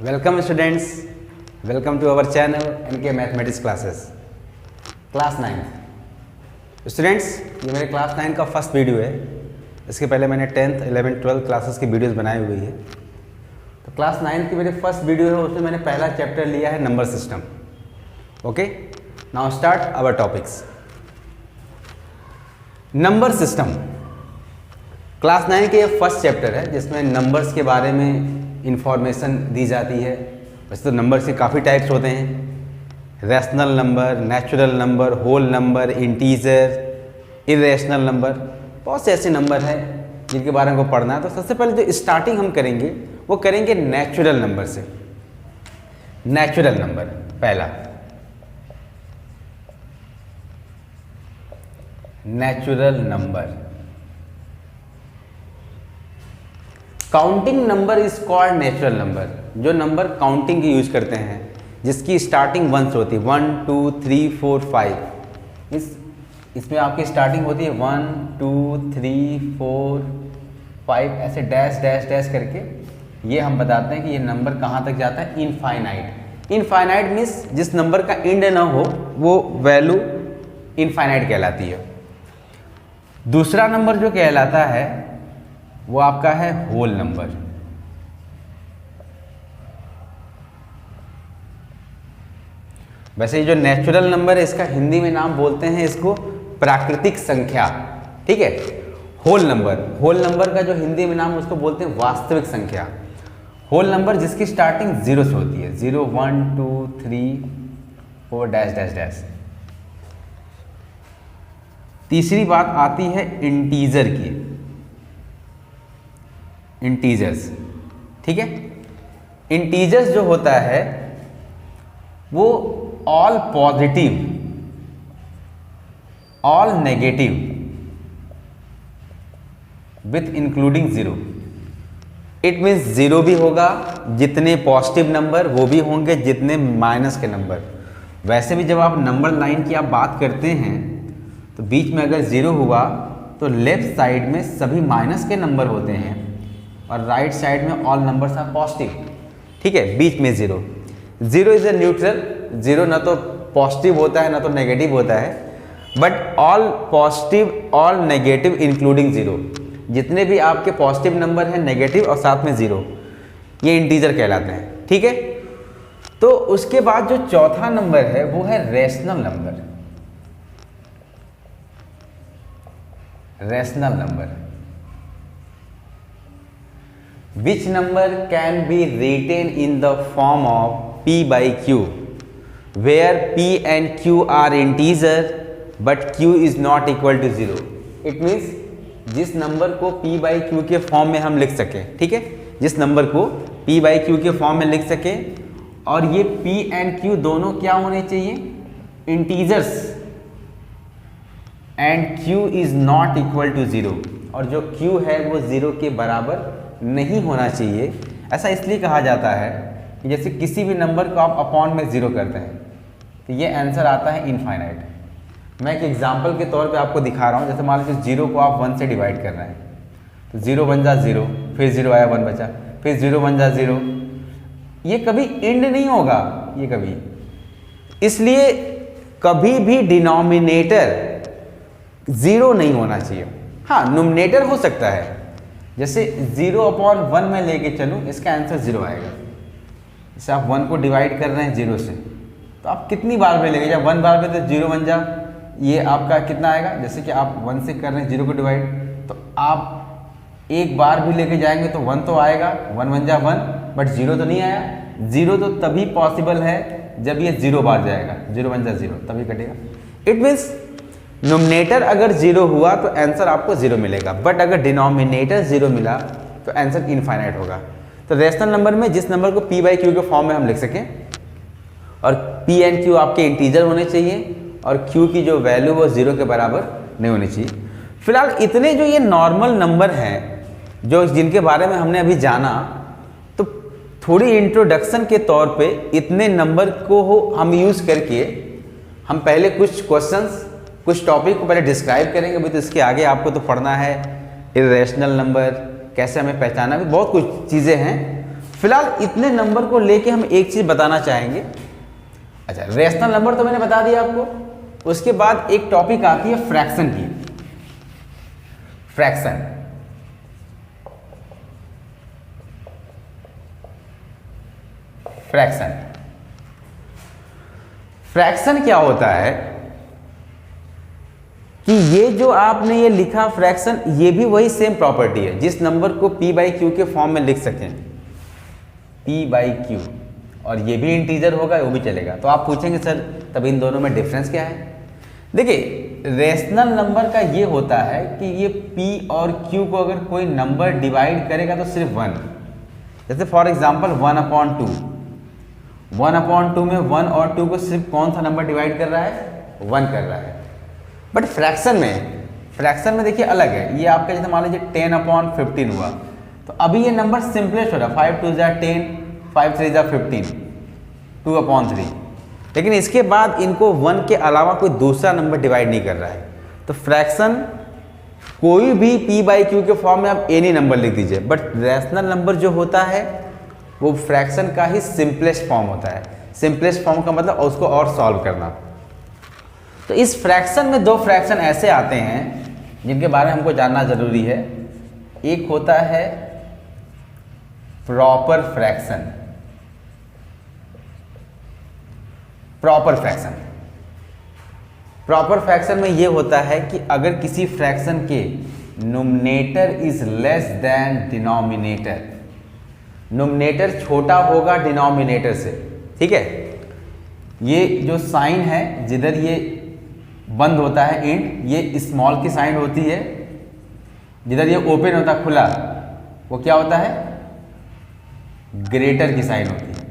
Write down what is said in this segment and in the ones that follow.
Welcome students, welcome to our channel NK mathematics classes class 9। Students, ये मेरे class 9 का first video है। इसके पहले मैंने 10th, 11th, 12th क्लासेस की वीडियोस बनाई हुई है। तो क्लास 9 की मेरी फर्स्ट वीडियो है, उसमें मैंने पहला चैप्टर लिया है number system. Okay, now start our topics. Number system class 9 के ये फर्स्ट चैप्टर है जिसमें नंबर्स के बारे में इंफॉर्मेशन दी जाती है। वैसे तो नंबर्स के काफ़ी टाइप्स होते हैं, rational number, natural number, whole number, integer, irrational number, बहुत से ऐसे नंबर हैं जिनके बारे में को पढ़ना है। तो सबसे पहले जो स्टार्टिंग हम करेंगे वो करेंगे नेचुरल नंबर से। नेचुरल नंबर पहला, natural number. Counting number is called natural number. जो नंबर काउंटिंग की यूज करते हैं, जिसकी स्टार्टिंग 1 से होती है, 1 2 3 4 5, इसमें आपकी स्टार्टिंग होती है 1 2 3 4 5, ऐसे डैश डैश डैश करके ये हम बताते हैं कि ये नंबर कहाँ तक जाता है, इनफाइनाइट। इनफाइनाइट मीन्स जिस नंबर का एंड ना हो वो वैल्यू इनफाइनाइट कहलाती है। दूसरा नंबर जो कहलाता है वो आपका है होल नंबर। वैसे ये जो नेचुरल नंबर है इसका हिंदी में नाम बोलते हैं इसको प्राकृतिक संख्या, ठीक है। होल नंबर का जो हिंदी में नाम उसको बोलते हैं वास्तविक संख्या। होल नंबर जिसकी स्टार्टिंग 0 से होती है, 0 1 2 3 4 डैश डैश डैश। तीसरी बात आती है इंटीजर की, इंटीजर्स, ठीक है। इंटीजर्स जो होता है वो all positive, all negative with including 0। It means 0 भी होगा, जितने पॉजिटिव नंबर वो भी होंगे जितने माइनस के नंबर। वैसे भी जब आप नंबर लाइन की आप बात करते हैं तो बीच में अगर 0 हुआ तो लेफ्ट साइड में सभी माइनस के नंबर होते हैं और राइट साइड में ऑल नंबर्स आर पॉजिटिव, ठीक है। बीच में 0 इज ए न्यूट्रल। 0 ना तो पॉजिटिव होता है ना तो नेगेटिव होता है, but all positive all negative including 0। जितने भी आपके पॉजिटिव नंबर हैं नेगेटिव और साथ में 0, ये इंटीजर कहलाते हैं, ठीक है। तो उसके बाद जो चौथा नंबर है वो है rational number. Rational number which number can be written in the form of p by q, where p and q are integer but q is not equal to 0। it means जिस number को p by q के form में हम लिख सके, ठीक है, जिस नंबर को p by q के फॉर्म में लिख सके और ये p and q दोनों क्या होने चाहिए, integers, and q is not equal to 0, और जो q है वो 0 के बराबर नहीं होना चाहिए। ऐसा इसलिए कहा जाता है कि जैसे किसी भी नंबर को आप अपॉन में 0 करते हैं तो ये आंसर आता है इनफाइनाइट। मैं एक एग्जांपल के तौर पे आपको दिखा रहा हूँ। जैसे मान लीजिए 0 को आप 1 से डिवाइड कर रहे हैं तो 0 1 जा 0, फिर 0 आया 1 बचा, फिर 0 1 जा 0। ये कभी एंड नहीं होगा, ये कभी, इसलिए कभी भी डिनोमिनेटर 0 नहीं होना चाहिए। हाँ, नोमिनेटर हो सकता है, जैसे 0/1 में लेके चलूँ, इसका आंसर 0 आएगा। जैसे आप 1 को डिवाइड कर रहे हैं 0 से तो आप कितनी बार में लेके जाए, 1 बार में तो 0 1 जा, ये आपका कितना आएगा। जैसे कि आप 1 से कर रहे हैं 0 को डिवाइड, तो आप एक बार भी लेके जाएंगे तो 1 तो आएगा, 1 1 जा 1, बट 0 तो नहीं आया। 0 तो तभी पॉसिबल है जब ये 0 बार जाएगा, 0 1 जा 0 तभी कटेगा। इट मीन्स नोमिनेटर अगर 0 हुआ तो आंसर आपको 0 मिलेगा, बट अगर डिनोमिनेटर 0 मिला तो आंसर इनफाइनाइट होगा। तो रेशनल नंबर में जिस नंबर को p बाई क्यू के फॉर्म में हम लिख सकें, और p एंड q आपके इंटीजर होने चाहिए, और q की जो वैल्यू वो 0 के बराबर नहीं होनी चाहिए। फिलहाल इतने जो ये नॉर्मल नंबर हैं जो जिनके बारे में हमने अभी जाना, तो थोड़ी इंट्रोडक्शन के तौर पे इतने नंबर को हम यूज़ करके हम पहले कुछ क्वेश्चंस, कुछ टॉपिक को पहले डिस्क्राइब करेंगे। अभी तो इसके आगे आपको तो पढ़ना है इरेशनल नंबर, कैसे हमें पहचाना, भी बहुत कुछ चीज़ें हैं। फिलहाल इतने नंबर को लेके हम एक चीज बताना चाहेंगे। अच्छा, रेशनल नंबर तो मैंने बता दिया आपको। उसके बाद एक टॉपिक आती है फ्रैक्शन की। फ्रैक्शन, फ्रैक्शन, फ्रैक्शन क्या होता है कि ये जो आपने ये लिखा फ्रैक्शन, ये भी वही सेम प्रॉपर्टी है जिस नंबर को p बाई क्यू के फॉर्म में लिख सकें, p बाई क्यू, और ये भी इंटीजर होगा, वो भी चलेगा। तो आप पूछेंगे सर तब इन दोनों में डिफरेंस क्या है? देखिए, रेशनल नंबर का ये होता है कि ये p और q को अगर कोई नंबर डिवाइड करेगा तो सिर्फ 1। जैसे फॉर एग्जांपल 1/2, 1/2 में 1 और 2 को सिर्फ कौन सा नंबर डिवाइड कर रहा है? 1 कर रहा है। बट फ्रैक्शन में देखिए अलग है। ये आपका जैसे मान लीजिए 10/15 हुआ, तो अभी ये नंबर सिंपलेस्ट हो रहा है, 5 2 जा 10, 5 3 जा 15, 2/3। लेकिन इसके बाद इनको 1 के अलावा कोई दूसरा नंबर डिवाइड नहीं कर रहा है। तो फ्रैक्शन कोई भी p बाई क्यू के फॉर्म में आप एनी नंबर लिख दीजिए, बट रैशनल नंबर जो होता है वो फ्रैक्शन का ही सिंपलेस्ट फॉर्म होता है। सिंपलेस्ट फॉर्म का मतलब उसको और सॉल्व करना। तो इस फ्रैक्शन में दो फ्रैक्शन ऐसे आते हैं जिनके बारे में हमको जानना जरूरी है। एक होता है proper fraction, proper fraction. Proper fraction में ये होता है कि अगर किसी फ्रैक्शन के नुमनेटर इज लेस देन डिनोमिनेटर, नुमनेटर छोटा होगा डिनोमिनेटर से, ठीक है। ये जो साइन है जिधर ये बंद होता है इंट, ये स्मॉल की साइन होती है। जिधर ये ओपन होता है खुला, वो क्या होता है? ग्रेटर की साइन होती है,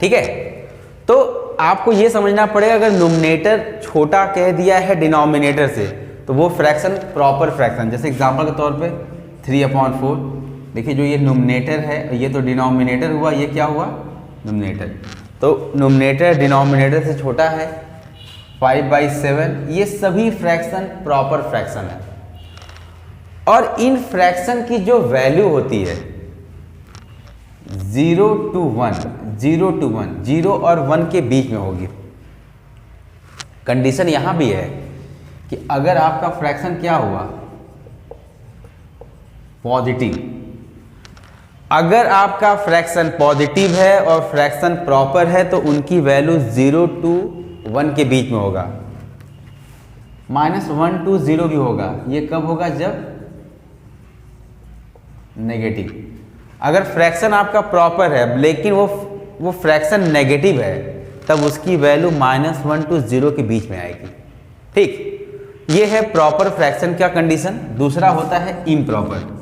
ठीक है। तो आपको ये समझना पड़ेगा, अगर नुमनेटर छोटा कह दिया है डिनोमिनेटर से तो वो फ्रैक्शन प्रॉपर फ्रैक्शन। जैसे एग्जांपल के तौर पे 3/4, देखिए जो ये नुमनेटर है, ये तो डिनोमिनेटर हुआ, ये क्या हुआ? नुमनेटर। तो नुमनेटर डिनोमिनेटर से छोटा है, 5/7, ये सभी फ्रैक्शन प्रॉपर फ्रैक्शन है। और इन फ्रैक्शन की जो वैल्यू होती है 0 to 1, 0 to 1, 0 और 1 के बीच में होगी। कंडीशन यहां भी है कि अगर आपका फ्रैक्शन क्या हुआ? पॉजिटिव। अगर आपका फ्रैक्शन पॉजिटिव है और फ्रैक्शन प्रॉपर है तो उनकी वैल्यू 0 to 1 के बीच में होगा। -1 to 0 भी होगा। ये कब होगा? जब नेगेटिव। अगर फ्रैक्शन आपका प्रॉपर है लेकिन वो फ्रैक्शन नेगेटिव है, तब उसकी वैल्यू -1 to 0 के बीच में आएगी, ठीक। ये है प्रॉपर फ्रैक्शन का कंडीशन। दूसरा होता है इम्प्रॉपर।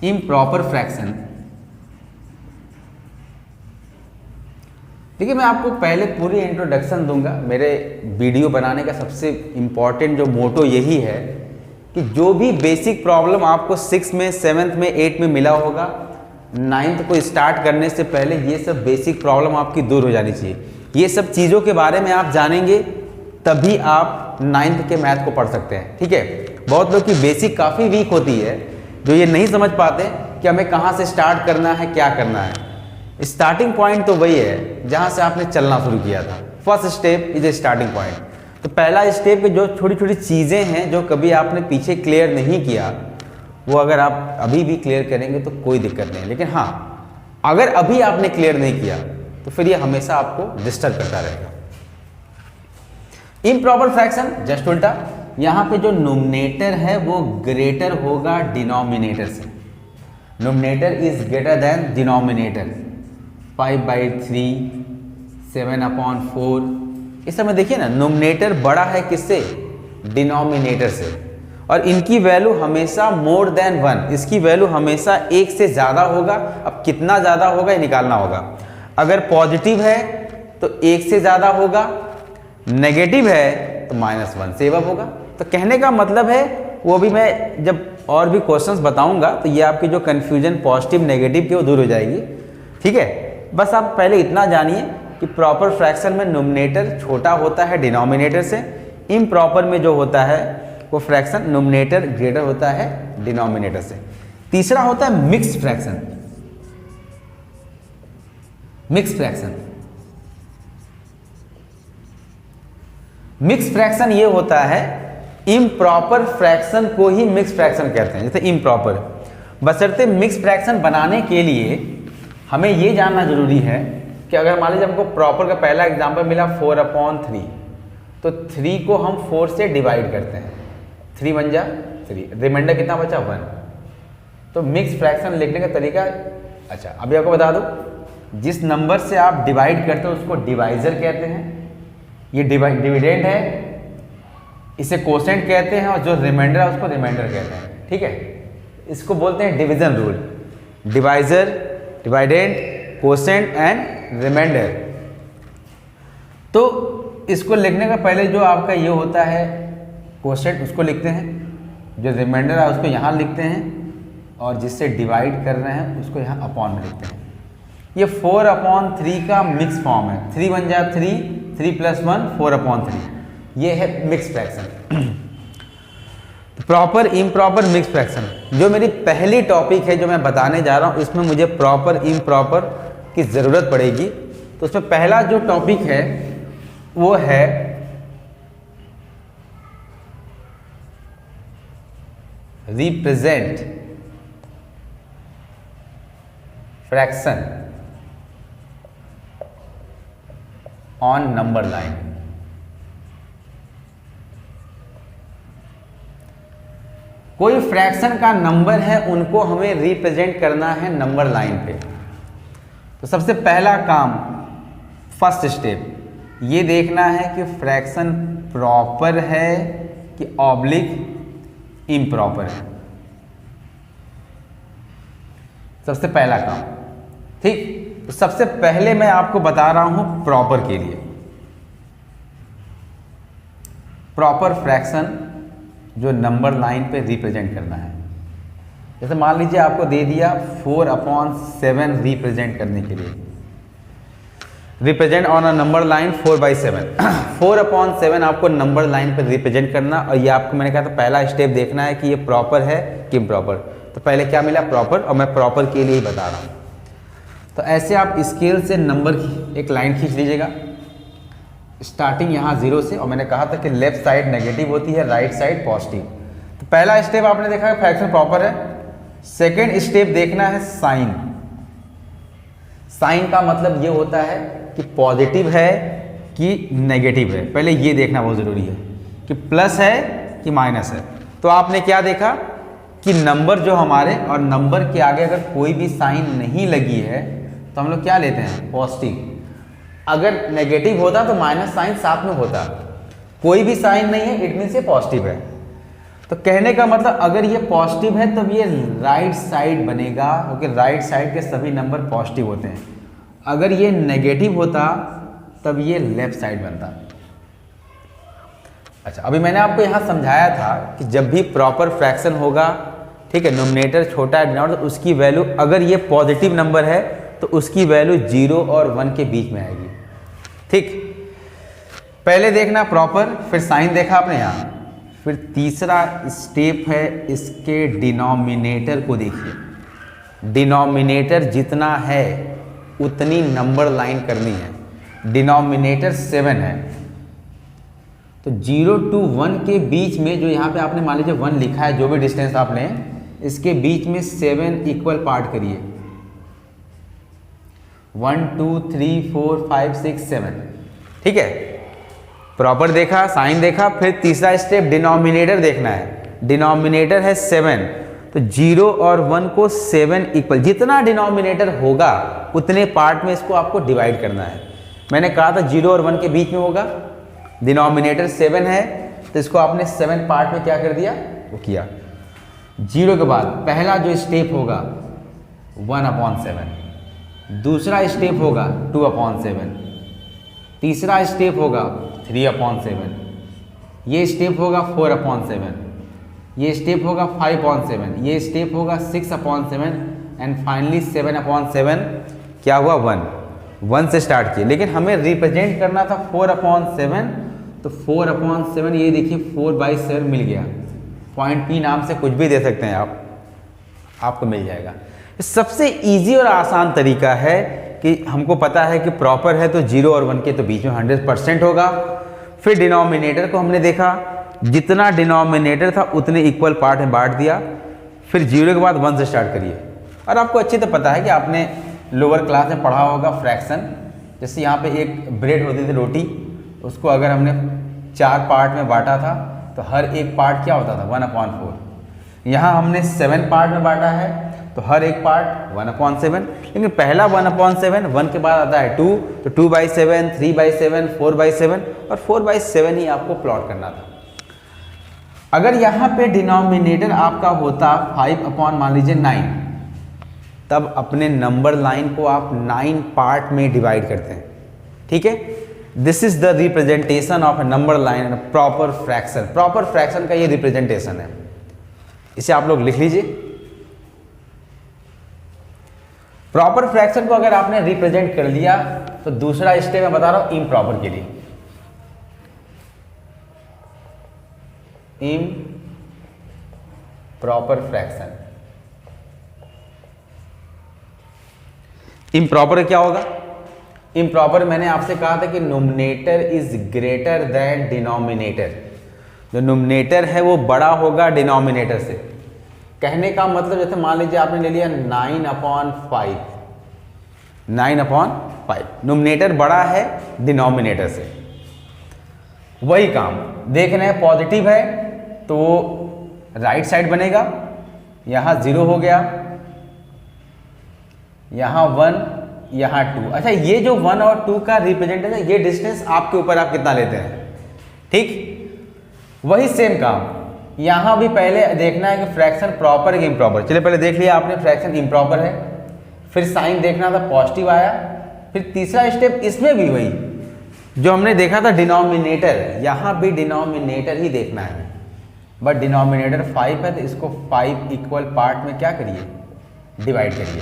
इम्प्रॉपर फ्रैक्शन, देखिए मैं आपको पहले पूरी इंट्रोडक्शन दूंगा। मेरे वीडियो बनाने का सबसे इम्पॉर्टेंट जो मोटो यही है कि जो भी बेसिक प्रॉब्लम आपको 6 में, 7th में, 8 में मिला होगा, 9th को स्टार्ट करने से पहले ये सब बेसिक प्रॉब्लम आपकी दूर हो जानी चाहिए। ये सब चीज़ों के बारे में आप जानेंगे तभी आप 9th के मैथ को पढ़ सकते हैं, ठीक है। बहुत लोग की बेसिक काफ़ी वीक होती है, जो ये नहीं समझ पाते कि हमें कहाँ से स्टार्ट करना है, क्या करना है। स्टार्टिंग पॉइंट तो वही है जहाँ से आपने चलना शुरू किया था। First step is a starting point. तो पहला स्टेप के जो छोटी छोटी चीज़ें हैं जो कभी आपने पीछे क्लियर नहीं किया, वो अगर आप अभी भी क्लियर करेंगे तो कोई दिक्कत नहीं। लेकिन हाँ, अगर अभी आपने क्लियर नहीं किया तो फिर ये हमेशा आपको डिस्टर्ब करता रहेगा। इम्प्रॉपर फ्रैक्शन जस्ट उल्टा, यहाँ पे जो नोमिनेटर है वो ग्रेटर होगा डिनोमिनेटर से। Nominator is greater than denominator. 5/3, 7/4। इस समय देखिए ना, नोमिनेटर बड़ा है किससे? डिनोमिनेटर से। और इनकी वैल्यू हमेशा मोर देन 1, इसकी वैल्यू हमेशा 1 से ज़्यादा होगा। अब कितना ज़्यादा होगा ये निकालना होगा। अगर पॉजिटिव है तो 1 से ज़्यादा होगा, नेगेटिव है तो -1 से अब होगा। तो कहने का मतलब है, वो भी मैं जब और भी क्वेश्चंस बताऊंगा तो ये आपकी जो कन्फ्यूजन पॉजिटिव नेगेटिव की वो दूर हो जाएगी, ठीक है। बस आप पहले इतना जानिए कि प्रॉपर फ्रैक्शन में नोमिनेटर छोटा होता है डिनोमिनेटर से। इम्प्रॉपर में जो होता है वो फ्रैक्शन नोमिनेटर ग्रेटर होता है डिनोमिनेटर से। तीसरा होता है mix fraction. Mix fraction, mix fraction ये होता है, इम्प्रॉपर फ्रैक्शन को ही मिक्स फ्रैक्शन कहते हैं। जैसे इम्प्रॉपर, बशर्ते मिक्स फ्रैक्शन बनाने के लिए हमें ये जानना जरूरी है कि अगर मान लीजिए हमको प्रॉपर का पहला एग्जांपल मिला 4/3, तो 3 को हम 4 से डिवाइड करते हैं, 3 बन जा 3, रिमाइंडर कितना बचा 1। तो मिक्स फ्रैक्शन लिखने का तरीका, अच्छा अभी आपको बता दो, जिस नंबर से आप डिवाइड करते हो उसको डिवाइजर कहते हैं, ये डिविडेंड है, इसे कोसेंट कहते हैं, और जो रिमाइंडर है उसको रिमाइंडर कहते हैं। ठीक है, इसको बोलते हैं division rule. Divisor, dividend, quotient and remainder. तो इसको लिखने का पहले जो आपका ये होता है कोसेंट, उसको लिखते हैं, जो रिमाइंडर है उसको यहाँ लिखते हैं, और जिससे डिवाइड कर रहे हैं उसको यहाँ अपॉन में लिखते हैं। ये 4/3 का मिक्स फॉर्म है, 3 बन जा 3, 3 + 1 4/3, ये है mix fraction. Proper improper mix fraction जो मेरी पहली टॉपिक है जो मैं बताने जा रहा हूँ, इसमें मुझे प्रॉपर इम्प्रॉपर की ज़रूरत पड़ेगी। तो उसमें पहला जो टॉपिक है वो है represent fraction on number line. कोई फ्रैक्शन का नंबर है, उनको हमें रिप्रेजेंट करना है नंबर लाइन पे। तो सबसे पहला काम, फर्स्ट स्टेप, ये देखना है कि फ्रैक्शन प्रॉपर है कि ऑब्लिक इम्प्रॉपर है। सबसे पहला काम, ठीक। तो सबसे पहले मैं आपको बता रहा हूं प्रॉपर के लिए, प्रॉपर फ्रैक्शन जो नंबर लाइन पे रिप्रेजेंट करना है। जैसे मान लीजिए आपको दे दिया 4/7 रिप्रेजेंट करने के लिए, represent on a number line 4/7। 4/7 आपको नंबर लाइन पे रिप्रेजेंट करना, और ये आपको मैंने कहा था पहला स्टेप देखना है कि ये प्रॉपर है कि इम्प्रॉपर। तो पहले क्या मिला, प्रॉपर, और मैं प्रॉपर के लिए ही बता रहा हूँ। तो ऐसे आप स्केल से नंबर की एक लाइन खींच लीजिएगा, स्टार्टिंग यहाँ 0 से, और मैंने कहा था कि लेफ्ट साइड नेगेटिव होती है, राइट साइड पॉजिटिव। तो पहला स्टेप आपने देखा है फ्रैक्शन प्रॉपर है। सेकेंड स्टेप देखना है साइन। साइन का मतलब ये होता है कि पॉजिटिव है कि नेगेटिव है, पहले ये देखना बहुत ज़रूरी है कि प्लस है कि माइनस है। तो आपने क्या देखा कि नंबर जो हमारे, और नंबर के आगे अगर कोई भी साइन नहीं लगी है तो हम लोग क्या लेते हैं, पॉजिटिव। अगर नेगेटिव होता तो माइनस साइन साथ में होता, कोई भी साइन नहीं है, इट मीन्स ये पॉजिटिव है। तो कहने का मतलब अगर ये पॉजिटिव है तब ये राइट साइड बनेगा, क्योंकि राइट साइड के सभी नंबर पॉजिटिव होते हैं। अगर ये नेगेटिव होता तब ये लेफ्ट साइड बनता। अच्छा, अभी मैंने आपको यहाँ समझाया था कि जब भी प्रॉपर फ्रैक्शन होगा, ठीक है, नोमिनेटर छोटा है डिनोमिनेटर, तो उसकी वैल्यू, अगर ये पॉजिटिव नंबर है तो उसकी वैल्यू 0 और 1 के बीच में आएगी। ठीक, पहले देखना प्रॉपर, फिर साइन देखा आपने यहाँ, फिर तीसरा स्टेप है इसके डिनोमिनेटर को देखिए। डिनोमिनेटर जितना है उतनी नंबर लाइन करनी है। डिनोमिनेटर 7 है, तो 0 to 1 के बीच में जो यहाँ पे आपने मान लीजिए 1 लिखा है, जो भी डिस्टेंस आप लें, इसके बीच में 7 इक्वल पार्ट करिए। 1 2 3 4 5 6 7, ठीक है। प्रॉपर देखा, साइन देखा, फिर तीसरा स्टेप डिनोमिनेटर देखना है। डिनोमिनेटर है 7, तो 0 और 1 को 7 इक्वल, जितना डिनोमिनेटर होगा उतने पार्ट में इसको आपको डिवाइड करना है। मैंने कहा था 0 और 1 के बीच में होगा, डिनोमिनेटर 7 है तो इसको आपने 7 पार्ट में क्या कर दिया, वो किया। 0 के बाद पहला जो स्टेप होगा 1/7, दूसरा स्टेप होगा 2/7, तीसरा स्टेप होगा 3/7, ये स्टेप होगा 4/7, ये स्टेप होगा 5/7, ये स्टेप होगा 6/7, एंड फाइनली 7/7 क्या हुआ, 1 से स्टार्ट किए। लेकिन हमें रिप्रेजेंट करना था 4/7, तो 4/7 ये देखिए 4/7 मिल गया। पॉइंट पी नाम से कुछ भी दे सकते हैं आप, आपको मिल जाएगा। सबसे इजी और आसान तरीका है कि हमको पता है कि प्रॉपर है तो 0 और 1 के तो बीच में 100% होगा। फिर डिनोमिनेटर को हमने देखा, जितना डिनोमिनेटर था उतने इक्वल पार्ट में बांट दिया। फिर 0 के बाद 1 से स्टार्ट करिए। और आपको अच्छे तो पता है कि आपने लोअर क्लास में पढ़ा होगा फ्रैक्शन। जैसे यहाँ पे एक ब्रेड होती थी, रोटी, उसको अगर हमने 4 पार्ट में बांटा था तो हर एक पार्ट क्या होता था 1/4। यहाँ हमने 7 पार्ट में बांटा है तो हर एक पार्ट 1/7। लेकिन पहला 1/7, 1 के बाद आता है 2, तो 2/7, 3/7, 4/7 और 4/7 ही आपको प्लॉट करना था। अगर यहाँ पे डिनोमिनेटर आपका होता 5 मान लीजिए 9, तब अपने नंबर लाइन को आप 9 पार्ट में डिवाइड करते हैं। ठीक है, this is the representation of A number line and proper fraction. Proper fraction का ये रिप्रेजेंटेशन है, इसे आप लोग लिख लीजिए। प्रॉपर फ्रैक्शन को अगर आपने रिप्रेजेंट कर लिया तो दूसरा स्टेप मैं बता रहा हूं इम्प्रॉपर के लिए। इम्प्रॉपर फ्रैक्शन, इम्प्रॉपर क्या होगा? इम्प्रॉपर मैंने आपसे कहा था कि nominator is greater than denominator. जो नोमिनेटर है वो बड़ा होगा डिनोमिनेटर से। कहने का मतलब जैसे मान लीजिए आपने ले लिया 9/5, 9/5, नोमिनेटर बड़ा है डिनोमिनेटर से। वही काम देखना है, पॉजिटिव है तो राइट साइड बनेगा, यहाँ 0 हो गया, यहाँ 1, यहाँ 2। अच्छा, ये जो 1 और 2 का रिप्रेजेंटेशन है, ये डिस्टेंस आपके ऊपर आप कितना लेते हैं। ठीक, वही सेम काम यहाँ भी पहले देखना है कि फ्रैक्शन प्रॉपर है कि इम्प्रॉपर। चलिए पहले देख लिया आपने फ्रैक्शन इम्प्रॉपर है, फिर साइन देखना था पॉजिटिव आया। फिर तीसरा स्टेप इसमें भी वही जो हमने देखा था डिनोमिनेटर, यहाँ भी डिनोमिनेटर ही देखना है। बट डिनोमिनेटर 5 है तो इसको 5 इक्वल पार्ट में क्या करिए, डिवाइड करिए।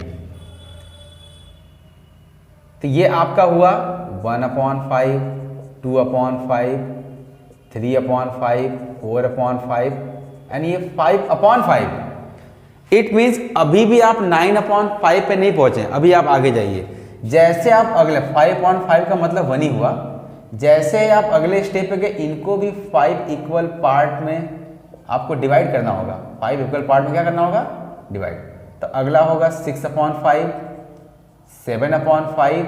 तो ये आपका हुआ 1/5, 2/5, 3/5, 4/5 एंड ये 5/5। इट मीन्स अभी भी आप 9/5 पे नहीं पहुंचे, अभी आप आगे जाइए। जैसे आप अगले 5/5 का मतलब 1 ही हुआ, जैसे आप अगले स्टेप पे गए इनको भी 5 इक्वल पार्ट में आपको डिवाइड करना होगा। 5 इक्वल पार्ट में क्या करना होगा, डिवाइड। तो अगला होगा 6/5, 7/5,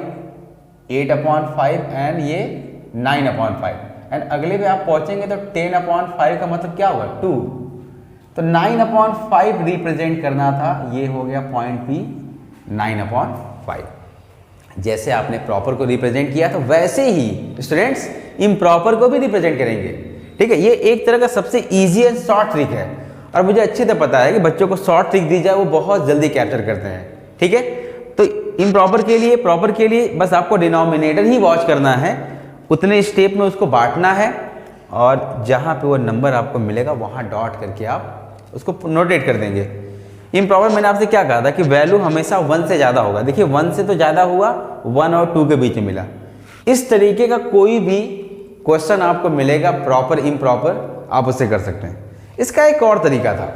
8/5 एंड ये 9/5 एंड अगले पे आप पहुंचेंगे तो 10/5 का मतलब क्या हुआ 2। तो 9/5 रिप्रेजेंट करना था, ये हो गया पॉइंट पी 9/5। जैसे आपने प्रॉपर को रिप्रेजेंट किया तो वैसे ही स्टूडेंट्स इम्प्रॉपर को भी रिप्रेजेंट करेंगे। ठीक है, ये एक तरह का सबसे इजी एंड शॉर्ट ट्रिक है और मुझे अच्छी तरह पता है कि बच्चों को शॉर्ट ट्रिक दी जाए वो बहुत जल्दी कैप्चर करते हैं। ठीक है, तो इम्प्रॉपर के लिए, प्रॉपर के लिए बस आपको डिनोमिनेटर ही वॉच करना है, उतने स्टेप में उसको बांटना है और जहाँ पे वो नंबर आपको मिलेगा वहाँ डॉट करके आप उसको नोटेट कर देंगे। इम्प्रॉपर मैंने आपसे क्या कहा था कि वैल्यू हमेशा 1 से ज़्यादा होगा। देखिए 1 से तो ज़्यादा हुआ, 1 और 2 के बीच में मिला। इस तरीके का कोई भी क्वेश्चन आपको मिलेगा प्रॉपर इम्प्रॉपर, आप उससे कर सकते हैं। इसका एक और तरीका था,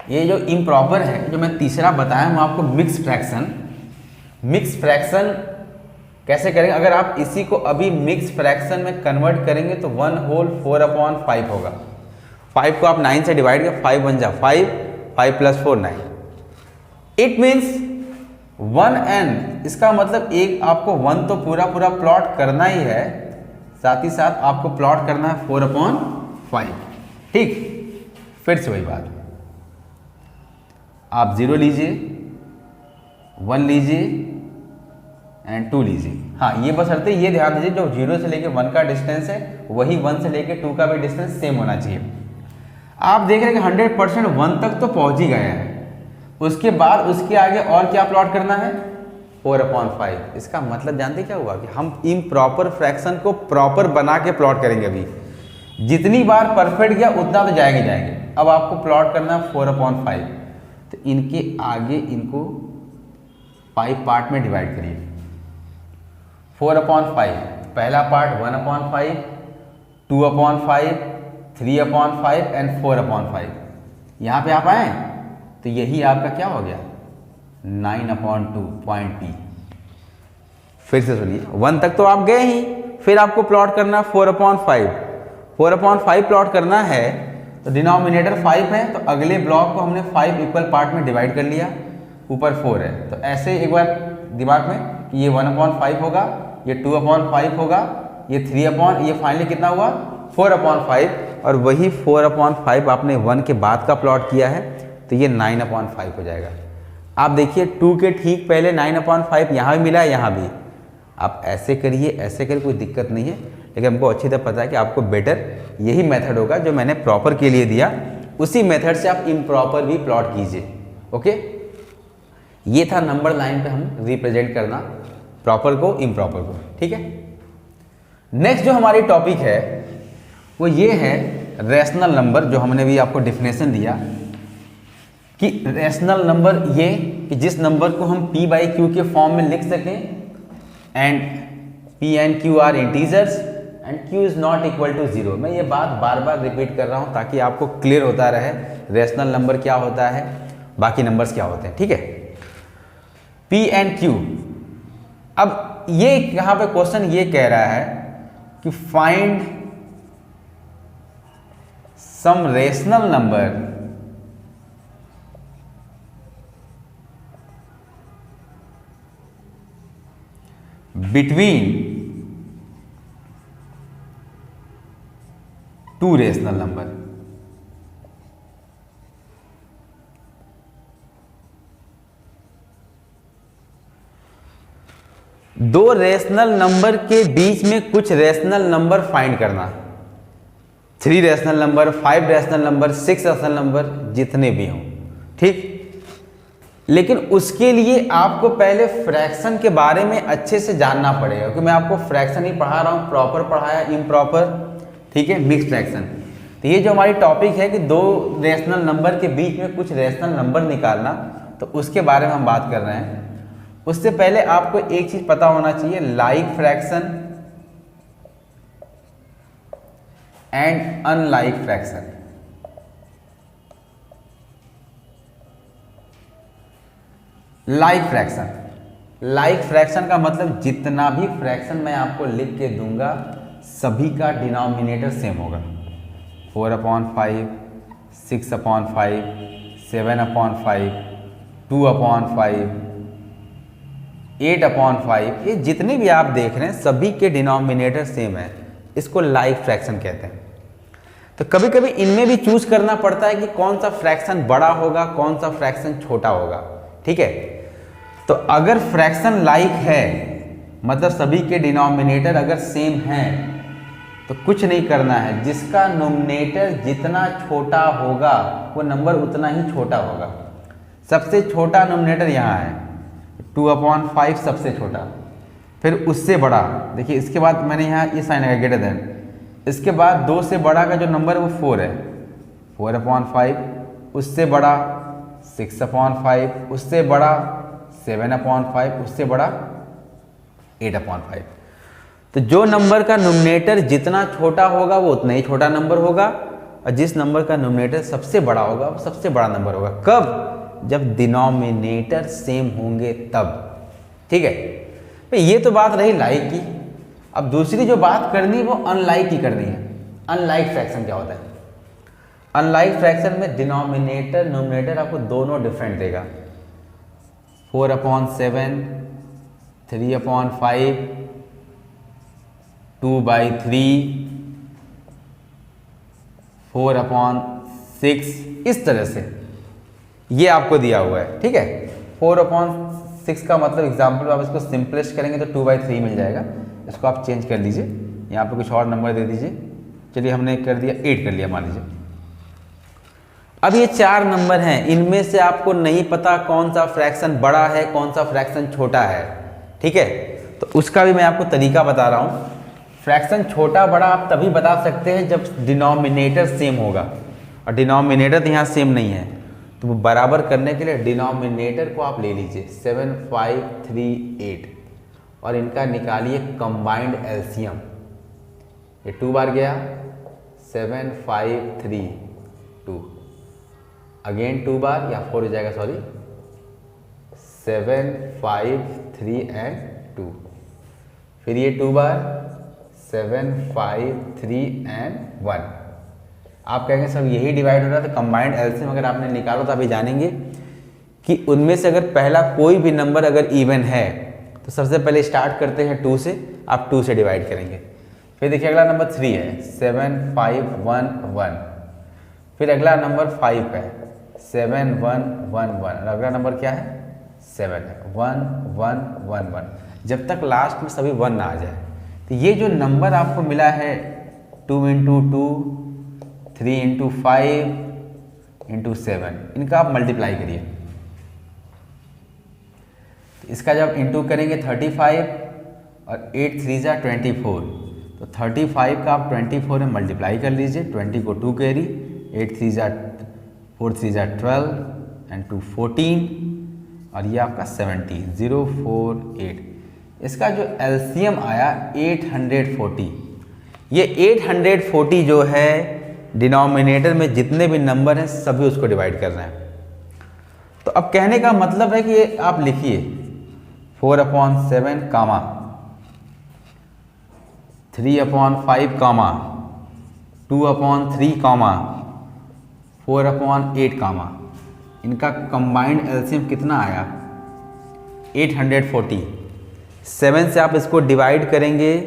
ये जो इम्प्रॉपर है जो मैं तीसरा बताया हूँ आपको, मिक्स फ्रैक्शन। मिक्स फ्रैक्शन कैसे करेंगे, अगर आप इसी को अभी मिक्स फ्रैक्शन में कन्वर्ट करेंगे तो 1/4/5 होगा। 5 को आप 9 से डिवाइड कर, 5 1 जा 5, 5 + 4 9। इट मीन्स 1n, इसका मतलब एक आपको 1 तो पूरा प्लॉट करना ही है, साथ ही साथ आपको प्लॉट करना है 4/5। ठीक, फिर से वही बात, आप 0 लीजिए, 1 लीजिए एंड 2 लीजिए। हाँ, ये बस शर्त ये ध्यान दीजिए जो 0 से लेके 1 का डिस्टेंस है वही 1 से लेके 2 का भी डिस्टेंस सेम होना चाहिए। आप देख रहे हैं कि 100% 1 तक तो पहुंच ही गए हैं, उसके बाद उसके आगे और क्या प्लॉट करना है 4/5। इसका मतलब जानते क्या हुआ कि हम इम्प्रॉपर फ्रैक्शन को प्रॉपर बना के प्लॉट करेंगे। अभी जितनी बार परफेक्ट गया उतना तो जाएंगे। अब आपको प्लॉट करना है 4/5, तो इनके आगे इनको 5 पार्ट में डिवाइड करिए। 4/5 पहला पार्ट 1/5, 2/5, 3/5 एंड 4/5। यहाँ पे आप आए तो यही आपका क्या हो गया 9/2 पॉइंट P। फिर से सुनिए, 1 तक तो आप गए ही, फिर आपको प्लॉट करना 4/5। 4/5 प्लॉट करना है तो डिनोमिनेटर 5 है, तो अगले ब्लॉक को हमने 5 इक्वल पार्ट में डिवाइड कर लिया, ऊपर 4 है। तो ऐसे एक बार दिमाग में कि ये 1/5 होगा, ये 2/5 होगा, ये 3 ये फाइनली कितना हुआ 4/5, और वही 4/5 आपने 1 के बाद का प्लॉट किया है तो ये 9/5 हो जाएगा। आप देखिए 2 के ठीक पहले 9/5 यहाँ भी मिला है, यहाँ भी। आप ऐसे करिए, ऐसे करिए, कोई दिक्कत नहीं है, लेकिन हमको अच्छी तरह पता है कि आपको बेटर यही मेथड होगा जो मैंने प्रॉपर के लिए दिया, उसी मेथड से आप इम्प्रॉपर भी प्लॉट कीजिए। ओके, ये था नंबर लाइन पे हम रिप्रेजेंट करना प्रॉपर को इम्प्रॉपर को। ठीक है, नेक्स्ट जो हमारी टॉपिक है वो ये है रैशनल नंबर, जो हमने भी आपको डिफिनेशन दिया कि रैशनल नंबर ये कि जिस नंबर को हम P/Q के फॉर्म में लिख सकें, and P and Q are integers and Q is not equal to 0। मैं ये बात बार बार रिपीट कर रहा हूँ ताकि आपको क्लियर होता रहे रैशनल नंबर क्या होता है, बाकी नंबर्स क्या होते हैं। ठीक है, P एंड Q। अब ये यहाँ पे क्वेश्चन ये कह रहा है कि find some rational number between two rational number. दो रैशनल नंबर के बीच में कुछ रैशनल नंबर फाइंड करना, 3 rational number, 5 rational number, 6 rational number, जितने भी हों। ठीक, लेकिन उसके लिए आपको पहले फ्रैक्शन के बारे में अच्छे से जानना पड़ेगा, क्योंकि मैं आपको फ्रैक्शन ही पढ़ा रहा हूँ, प्रॉपर पढ़ाया इम्प्रॉपर। ठीक है, मिक्स फ्रैक्शन। तो ये जो हमारी टॉपिक है कि दो रैशनल नंबर के बीच में कुछ रैशनल नंबर निकालना, तो उसके बारे में हम बात कर रहे हैं। उससे पहले आपको एक चीज पता होना चाहिए, like fraction and unlike fraction. Like fraction, like fraction का मतलब जितना भी फ्रैक्शन मैं आपको लिख के दूंगा सभी का डिनोमिनेटर सेम होगा। 4/5, 6/5, 7/5, 2/5, 8/5, ये जितने भी आप देख रहे हैं सभी के डिनोमिनेटर सेम है। इसको लाइक फ्रैक्शन कहते हैं। तो कभी कभी इनमें भी चूज करना पड़ता है कि कौन सा फ्रैक्शन बड़ा होगा, कौन सा फ्रैक्शन छोटा होगा। ठीक है, तो अगर फ्रैक्शन लाइक है मतलब सभी के डिनोमिनेटर अगर सेम हैं तो कुछ नहीं करना है, जिसका नोमिनेटर जितना छोटा होगा वो नंबर उतना ही छोटा होगा। सबसे छोटा नोमिनेटर यहाँ है 2/5, सबसे छोटा, फिर उससे बड़ा। देखिए इसके बाद मैंने यहाँ ये साइन लगाया ग्रेटर देन, इसके बाद 2 से बड़ा का जो नंबर है वो 4 है, 4/5, उससे बड़ा 6/5, उससे बड़ा 7/5, उससे बड़ा 8/5। तो जो नंबर का नोमिनेटर जितना छोटा होगा वो उतना ही छोटा नंबर होगा, और जिस नंबर का नोमिनेटर सबसे बड़ा होगा वो सबसे बड़ा नंबर होगा। कब? जब डिनोमिनेटर सेम होंगे तब। ठीक है भाई, ये तो बात रही लाइक की। अब दूसरी जो बात करनी वो अनलाइक की करनी है। अनलाइक फ्रैक्शन क्या होता है? अनलाइक फ्रैक्शन में डिनोमिनेटर नोमिनेटर आपको दोनों डिफरेंट देगा। 4/7, 3/5, 2/3, 4/6, इस तरह से ये आपको दिया हुआ है। ठीक है, 4/6 का मतलब एग्जाम्पल आप इसको सिंपलेस्ट करेंगे तो 2/3 मिल जाएगा। इसको आप चेंज कर लीजिए, यहाँ पे कुछ और नंबर दे दीजिए। चलिए हमने कर दिया 8 कर लिया मान लीजिए। अब ये 4 नंबर हैं, इनमें से आपको नहीं पता कौन सा फ्रैक्शन बड़ा है कौन सा फ्रैक्शन छोटा है। ठीक है, तो उसका भी मैं आपको तरीका बता रहा हूँ। फ्रैक्शन छोटा बड़ा आप तभी बता सकते हैं जब डिनोमिनेटर सेम होगा, और डिनोमिनेटर तो यहाँ सेम नहीं है, तो वो बराबर करने के लिए डिनोमिनेटर को आप ले लीजिए 7, 5, 3, 8, और इनका निकालिए कंबाइंड एलसीएम। ये 2 बार गया 7 5 3 2, अगेन 2 बार या 4 हो जाएगा, सॉरी 7 5 3 एंड 2, फिर ये 2 बार 7 5 3 एंड 1। आप कहेंगे सब यही डिवाइड हो रहा था, कंबाइंड एलसीएम अगर आपने निकाला तो आप ये जानेंगे कि उनमें से अगर पहला कोई भी नंबर अगर इवन है तो सबसे पहले स्टार्ट करते हैं 2 से, आप 2 से डिवाइड करेंगे। फिर देखिए अगला नंबर 3 है 7 5 1 1, फिर अगला नंबर 5 है 7 1 1 1, और अगला नंबर क्या है 7 है 1 1 1 1, जब तक लास्ट में सभी 1 ना आ जाए। तो ये जो नंबर आपको मिला है 2 × 2 3 × 5 × 7, इनका आप मल्टीप्लाई करिए। इसका जब इंटू करेंगे 35 और 8 3 जा 24, तो 35 का आप 24 में मल्टीप्लाई कर लीजिए, 20 को 2 कैरी, 8 3 जा 4 3 जा 12 एंड 2 14, और ये आपका 70 048। इसका जो एलसीएम आया 840। ये 840 जो है डिनोमिनेटर में जितने भी नंबर हैं सभी उसको डिवाइड कर रहे हैं। तो अब कहने का मतलब है कि ये आप लिखिए 4/7 कामा 3/5 कामा 2/3 कामा 4/8 कामा, इनका कंबाइंड एलसीएम कितना आया 840। 7 से आप इसको डिवाइड करेंगे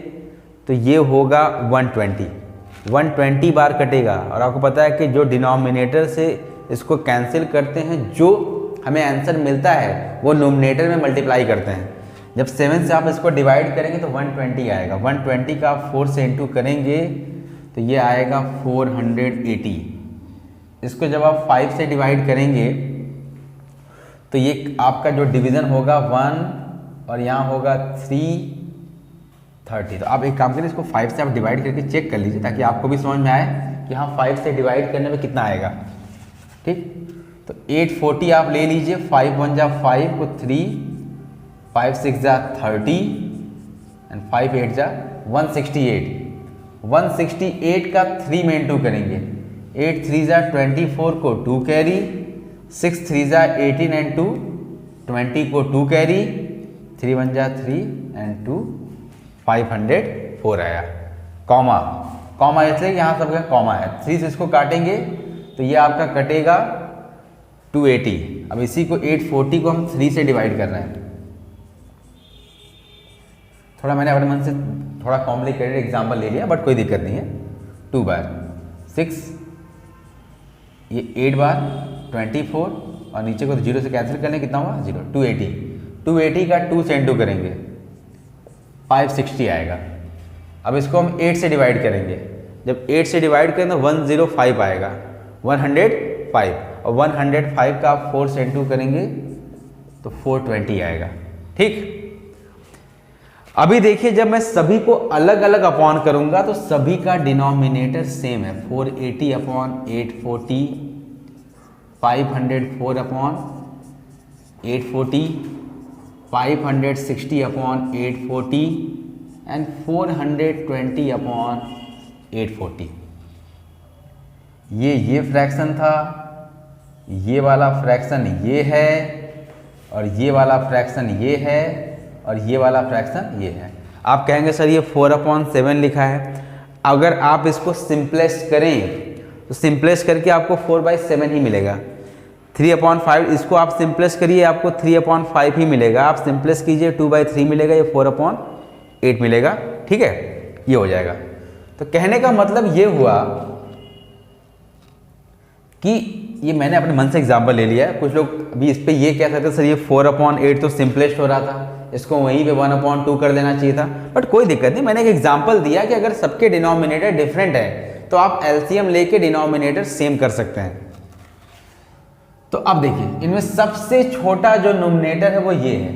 तो ये होगा 120 बार कटेगा, और आपको पता है कि जो डिनोमिनेटर से इसको कैंसिल करते हैं जो हमें आंसर मिलता है वो नोमिनेटर में मल्टीप्लाई करते हैं। जब 7 से आप इसको डिवाइड करेंगे तो 120 आएगा, 120 का आप 4 से इंटू करेंगे तो ये आएगा 480। इसको जब आप 5 से डिवाइड करेंगे तो ये आपका जो डिवीज़न होगा 1 और यहाँ होगा 330। तो आप एक काम करिए, इसको 5 से आप डिवाइड करके चेक कर लीजिए ताकि आपको भी समझ में आए कि हाँ 5 से डिवाइड करने में कितना आएगा। ठीक, तो 840 आप ले लीजिए, 5 1 जा 5 को 3, 5 6 जा 30 एंड 5 8 जा 168। 168 का 3 में इंटू करेंगे, 8 3 जा 24 को 2 कैरी, 6 3 जा 18 एंड 2 20 को 2 कैरी, 3 1 जा 3 एंड 2 504 आया। कॉमा कॉमा इसलिए यहाँ सब का कॉमा है, 3 से इसको काटेंगे तो ये आपका कटेगा 280। अब इसी को 840 को हम 3 से डिवाइड कर रहे हैं। थोड़ा मैंने अपने मन से थोड़ा कॉम्प्लिकेटेड एग्जांपल ले लिया बट कोई दिक्कत नहीं है। 2 बार 6, ये 8 बार 24 और नीचे को तो 0 से कैंसिल करने कितना हुआ 0, 280 का 2 से इंटू करेंगे 560 आएगा। अब इसको हम 8 से डिवाइड करेंगे, जब 8 से डिवाइड करें तो 105 आएगा, 105, और 105 का आप 4 से इंटू करेंगे तो 420 आएगा। ठीक, अभी देखिए जब मैं सभी को अलग अलग अपॉन करूंगा तो सभी का डिनोमिनेटर सेम है, 480/840, 504/840, 560/840 एंड 420/840। ये फ्रैक्शन था, ये वाला फ्रैक्शन ये है, और ये वाला फ्रैक्शन ये है, और ये वाला फ्रैक्शन ये है। आप कहेंगे सर ये 4/7 लिखा है, अगर आप इसको सिंपलेस्ट करें तो सिंपलेस्ट करके आपको 4/7 ही मिलेगा। 3/5 इसको आप सिंपलेस्ट करिए आपको 3/5 ही मिलेगा। आप सिंपलेस्ट कीजिए 2/3 मिलेगा, ये 4/8 मिलेगा। ठीक है, ये हो जाएगा। तो कहने का मतलब ये हुआ कि ये मैंने अपने मन से एग्जाम्पल ले लिया है। कुछ लोग अभी इस पर ये कह सकते हैं सर ये 4/8 तो सिंपलेस्ट हो रहा था, इसको वहीं पे 1/2 कर देना चाहिए था, बट कोई दिक्कत नहीं, मैंने एक एग्जाम्पल दिया कि अगर सबके डिनोमिनेटर डिफरेंट है तो आप एलसीएम लेके डिनोमिनेटर सेम कर सकते हैं। तो अब देखिए इनमें सबसे छोटा जो नोमिनेटर है वो ये है,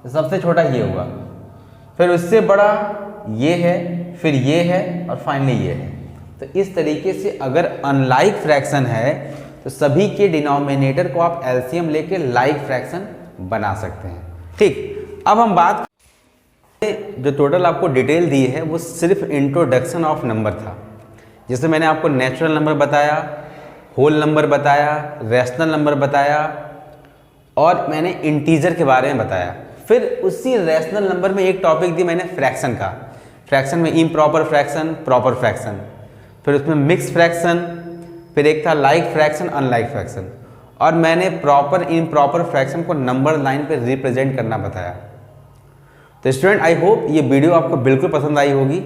तो सबसे छोटा ये होगा, फिर उससे बड़ा ये है, फिर ये है, और फाइनली ये है। तो इस तरीके से अगर अनलाइक फ्रैक्शन है तो सभी के डिनोमिनेटर को आप एलसीएम लेके लाइक फ्रैक्शन बना सकते हैं। ठीक, अब हम बात जो टोटल आपको डिटेल दी है वो सिर्फ इंट्रोडक्शन ऑफ नंबर था। जैसे मैंने आपको नेचुरल नंबर बताया, होल नंबर बताया, रैशनल नंबर बताया और मैंने इंटीजर के बारे में बताया। फिर उसी रैशनल नंबर में एक टॉपिक दी मैंने फ्रैक्शन का। फ्रैक्शन में इम्प्रॉपर फ्रैक्शन, प्रॉपर फ्रैक्शन, फिर उसमें मिक्स फ्रैक्शन, फिर एक था लाइक फ्रैक्शन, अनलाइक फ्रैक्शन, और मैंने प्रॉपर इम्प्रॉपर फ्रैक्शन को नंबर लाइन पे रिप्रेजेंट करना बताया। तो स्टूडेंट, आई होप ये वीडियो आपको बिल्कुल पसंद आई होगी।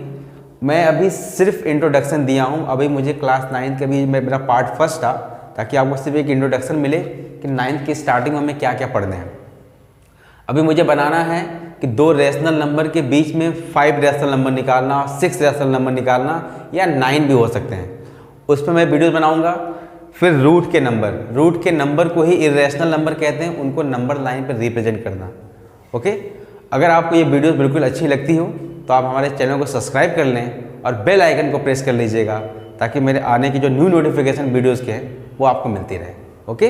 मैं अभी सिर्फ इंट्रोडक्शन दिया हूँ, अभी मुझे क्लास 9 का भी मेरा पार्ट फर्स्ट था, ताकि आपको सिर्फ एक इंट्रोडक्शन मिले कि 9th की स्टार्टिंग में हमें क्या क्या पढ़ने हैं। अभी मुझे बनाना है कि 2 रैशनल नंबर के बीच में 5 रैशनल नंबर निकालना, 6 रैशनल नंबर निकालना, या 9 भी हो सकते हैं। उस पर मैं वीडियो बनाऊँगा। फिर रूट के नंबर को ही इरेशनल नंबर कहते हैं, उनको नंबर लाइन पर रिप्रेजेंट करना। ओके, अगर आपको ये वीडियो बिल्कुल अच्छी लगती हो तो आप हमारे चैनल को सब्सक्राइब कर लें और बेल आइकन को प्रेस कर लीजिएगा, ताकि मेरे आने की जो न्यू नोटिफिकेशन वीडियोज़ के हैं वो आपको मिलती रहे। ओके।